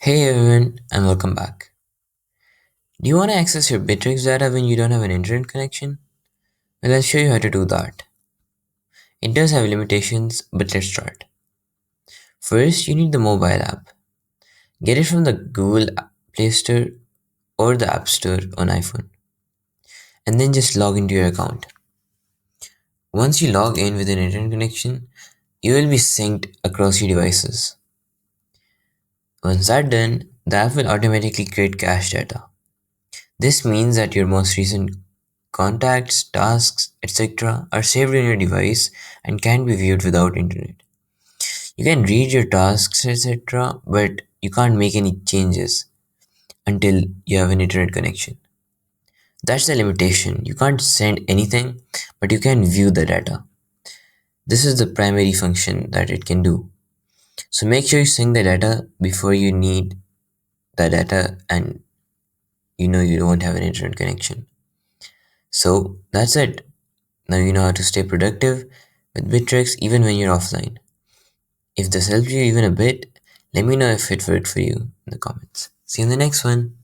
Hey everyone, and welcome back. Do you want to access your Bitrix data when you don't have an internet connection? Well, I'll show you how to do that. It does have limitations, but let's start. First, you need the mobile app. Get it from the Google Play Store or the App Store on iPhone, and then just log into your account. Once you log in with an internet connection, you will be synced across your devices. Once that's done, the app will automatically create cache data. This means that your most recent contacts, tasks, etc. are saved on your device and can be viewed without internet. You can read your tasks, etc., but you can't make any changes until you have an internet connection. That's the limitation. You can't send anything, but you can view the data. This is the primary function that it can do. So make sure you sync the data before you need the data and you know you don't have an internet connection. So that's it. Now you know how to stay productive with Bittrex even when you're offline. If this helped you even a bit, let me know if it worked for you in the comments. See you in the next one.